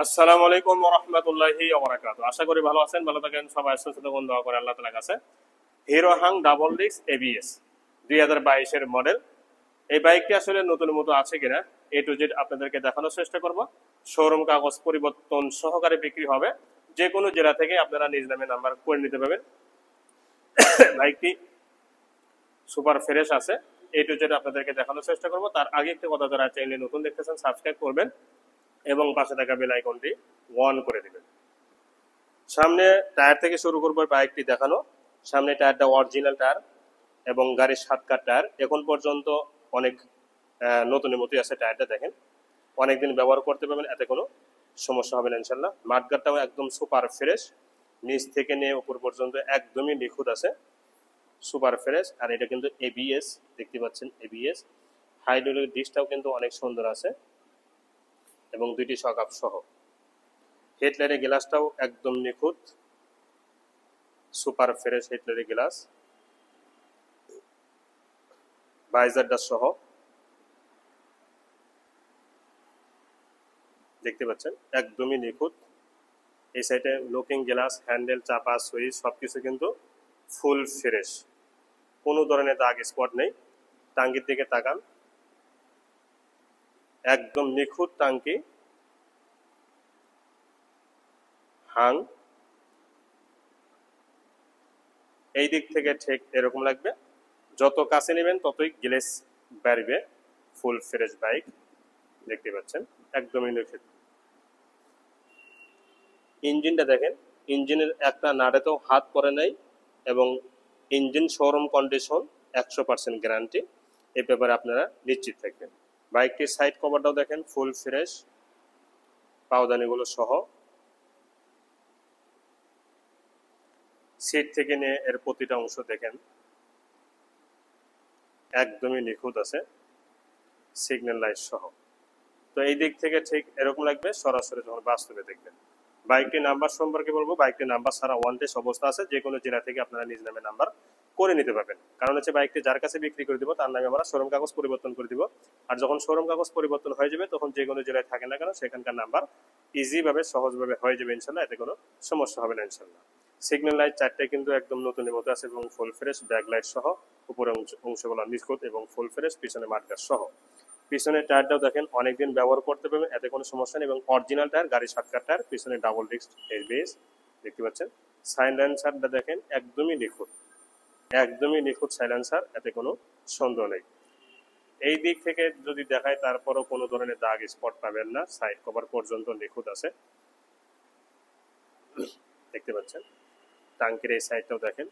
আসসালামু আলাইকুম ওয়া রাহমাতুল্লাহি ওয়া বারাকাতুহু। আশা করি ভালো আছেন, ভালো থাকেন, সবাই সুস্থ থাকুন, দোয়া করে আল্লাহ তাআলার কাছে। Hero Hang double disc ABS 2022 এর মডেল। এই বাইকটি আসলে নতুন মতো আছে কিনা এ টু জেড আপনাদেরকে দেখানোর চেষ্টা করব। শোরুম কাগজ পরিবর্তন সহকারে বিক্রি হবে, যে কোনো জেলা থেকে আপনারা নিজ নামে নাম্বার করে নিতে পারবেন। বাইকটি সুপার ফ্রেশ আছে, এ টু জেড আপনাদেরকে দেখানোর চেষ্টা করব। তার আগে একটা কথা, যারা চ্যানেলে নতুন দেখতেছেন সাবস্ক্রাইব করবেন এবং পাশে থাকা বেল আইকনটি অন করে দিবেন। সামনে টায়ার থেকে শুরু করবো বাইকটি দেখানো। সামনে টায়ারটা অরিজিনাল টায়ার এবং গাড়ির 7 কাঠ টায়ার। এখন পর্যন্ত অনেক নতুনের মতোই আছে টায়ারটা, দেখেন অনেকদিন ব্যবহার করতে পারবেন, এতে কোনো সমস্যা হবে না ইনশাল্লাহ। মাঠগাটটাও একদম সুপার ফ্রেশ, নিচ থেকে নিয়ে উপর পর্যন্ত একদমই নিখুঁত আছে, সুপার ফ্রেশ। আর এটা কিন্তু এবিএস, দেখতে পাচ্ছেন এবিএস। হাইড্রোলিক ডিস্কটাও কিন্তু অনেক সুন্দর আছে এবং দুইটি শক আপ সহ। হেডলাইটের গ্লাসটাও একদম নিখুঁত, সুপার ফ্রেশ হেডলাইটের গ্লাস, ভাইজারটা সহ দেখতে পাচ্ছেন একদমই নিখুঁত। এই সাইডে লুকিং গ্লাস, হ্যান্ডেল, চাপা, সুইচ সবকিছু কিন্তু ফুল ফ্রেশ, কোনো ধরনের দাগ স্পট নেই। টাঙ্কির দিকে তাকান, একদম নিখুঁত টাঙ্কি। হাং এই দিক থেকে ঠিক এরকম লাগবে, যত কাছে নেবেন ততই গ্লেস বাড়বে। ফুল ফ্রেশ বাইক দেখতে পাচ্ছেন, একদমই নিখুঁত। ইঞ্জিনটা দেখেন, ইঞ্জিনের একটা নাড়েতেও হাত পড়ে নাই এবং ইঞ্জিন শোরুম কন্ডিশন, 100% গ্যারান্টি। এই ব্যাপারে আপনারা নিশ্চিত থাকবেন। বাইকটির সাইড কভারটাও দেখেন ফুল ফ্রেশ, পাওদানিগুলো সহ। সিট থেকে নিয়ে এর প্রতিটা অংশ দেখেন একদমই নিখুঁত আছে, সিগন্যাল লাইট সহ। তো এই দিক থেকে ঠিক এরকম লাগবে সরাসরি যখন বাস্তবে দেখবেন। বাইকটির নাম্বার সম্পর্কে বলবো, বাইকটির নাম্বার সারা ওয়ান টেস্ট অবস্থা আছে, যে কোনো জেলা থেকে আপনারা নিজ নামে নাম্বার করে নিতে পারবেন। কারণ হচ্ছে বাইকটি যার কাছে বিক্রি করে দিব তার নামে আমরা শোরুম কাগজ পরিবর্তন করে দিব। আর যখন শোরুম কাগজ পরিবর্তন হয়ে যাবে তখন যে কোনো জেলায় থাকে না কেন সেখানকার নাম্বার ইজিভাবে সহজভাবে হয়ে যাবে ইনশাল্লাহ, এতে কোনো সমস্যা হবে না ইনশাল্লাহ। সিগন্যাল লাইট চারটায় কিন্তু একদম নতুনের মতো আছে এবং ফুল ফ্রেশ, ব্যাক লাইট সহ, উপরে অংশগুলো নিখুঁত এবং ফুল ফ্রেশ, পিছনে মাঠগাছ সহ। পিছনের টায়ারটাও দেখেন অনেকদিন ব্যবহার করতে পারবেন, এতে কোনো সমস্যা নেই এবং অরিজিনাল টায়ার, গাড়ি 7 কাঠ টায়ার, পিছনে ডাবল ডিস্ক এবিএস দেখতে পাচ্ছেন। সাইলেন্সারটা দেখেন একদমই নিখুঁত, একদমই নিখুঁত সাইলেন্সার, এতে কোনো সন্দেহ নেই। এই দিক থেকে যদি দেখায় তারপরও কোনো ধরনের দাগ স্পট পাবেন না, সাইড কভার পর্যন্ত নিখুঁত আছে দেখতে পাচ্ছেন। টাঙ্কির এই সাইডটাও দেখেন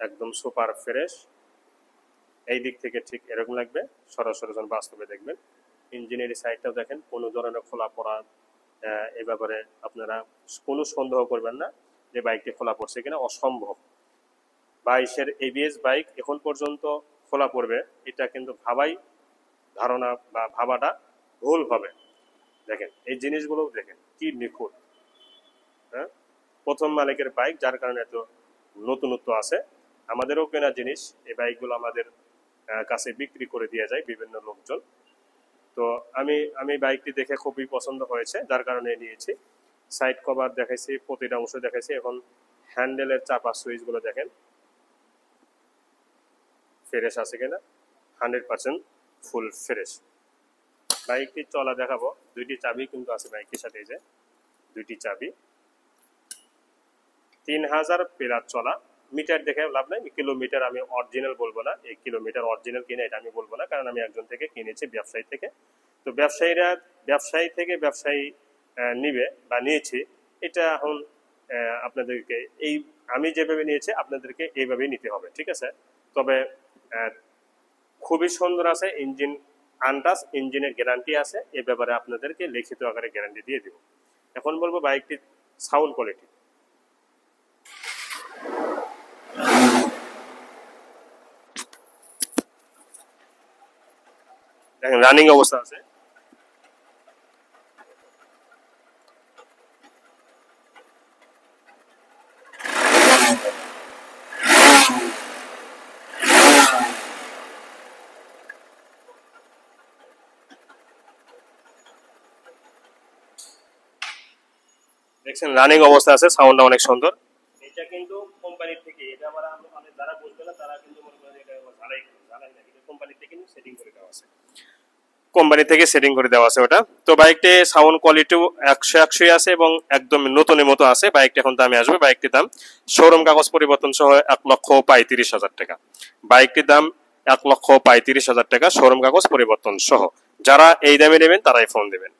একদম সুপার ফ্রেশ। এই দিক থেকে ঠিক এরকম লাগবে সরাসরি যখন বাস্তবে দেখবেন। ইঞ্জিনের সাইডটাও দেখেন কোনো ধরনের খোলা পড়া, এ ব্যাপারে আপনারা কোনো সন্দেহ করবেন না যে বাইকটি খোলা পড়ছে কিনা, অসম্ভব। 22-এর এবিএস বাইক এখন পর্যন্ত খোলা পড়বে এটা কিন্তু ভাবাই, ধারণা বা ভাবাটা ভুল হবে। দেখেন এই জিনিসগুলো দেখেন কি নিখুঁত। হ্যাঁ, প্রথম মালিকের বাইক, যার কারণে এত নতুনত্ব আছে। আমাদেরও কেনা জিনিস, এই বাইকগুলো আমাদের কাছে বিক্রি করে দিয়ে যায় বিভিন্ন লোকজন। তো আমি বাইকটি দেখে খুবই পছন্দ হয়েছে, যার কারণে নিয়েছি। সাইড কভার দেখাইছি, প্রতিটা অংশ দেখাইছি। এখন হ্যান্ডেলের চাপা সুইচগুলো দেখেন ফ্রেশ আছে কিনা, 100% ফুল ফ্রেশ। বাইকটি চলা দেখাবো, দুইটি চাবি কিন্তু আছে বাইকের সাথে, এই যে দুইটি চাবি। 3000 প্লাস চলা। মিটার দেখে লাভ নাই, কিলোমিটার আমি অরিজিনাল বলবো না, এই কিলোমিটার অরিজিনাল কিনা এটা আমি বলবো না, কারণ আমি একজন থেকে কিনেছি, ব্যবসায়ী থেকে। তো ব্যবসায়ী থেকে ব্যবসায়ী নিবে বা নিয়েছি, এটা এখন আপনাদেরকে এই আমি যেভাবে নিয়েছি আপনাদেরকে এইভাবেই নিতে হবে, ঠিক আছে। তবে খুবই সুন্দর আছে ইঞ্জিন, আনটাচ ইঞ্জিনের গ্যারান্টি আছে, এ ব্যাপারে আপনাদেরকে লিখিত আকারে গ্যারান্টি দিয়ে দিব। এখন বলবো বাইকটির সাউন্ড কোয়ালিটি। দেখেন রানিং অবস্থা আছে, দেখছেন রানিং অবস্থা আছে, সাউন্ডটা অনেক সুন্দর। এটা কিন্তু কোম্পানি থেকে, এটা আবার আমি যারা বুঝবে না তারা কিন্তু মনে করেন এটা ঝালাই ঝালাই না, কিন্তু কোম্পানি থেকে কিন্তু সেটিং করে দেওয়া আছে, কোম্পানি থেকে সেটিং করে দেওয়া আছে ওটা। তো বাইকটি সাউন্ড কোয়ালিটিও 100 আছে এবং একদম নতুনের মতো আছে। বাইকটি এখন দামে আসবে, বাইকটির দাম শোরুম কাগজ পরিবর্তন সহ 1,35,000 টাকা। বাইকটির দাম 1,35,000 টাকা শোরুম কাগজ পরিবর্তন সহ। যারা এই দামে নেবেন তারাই ফোন দেবেন।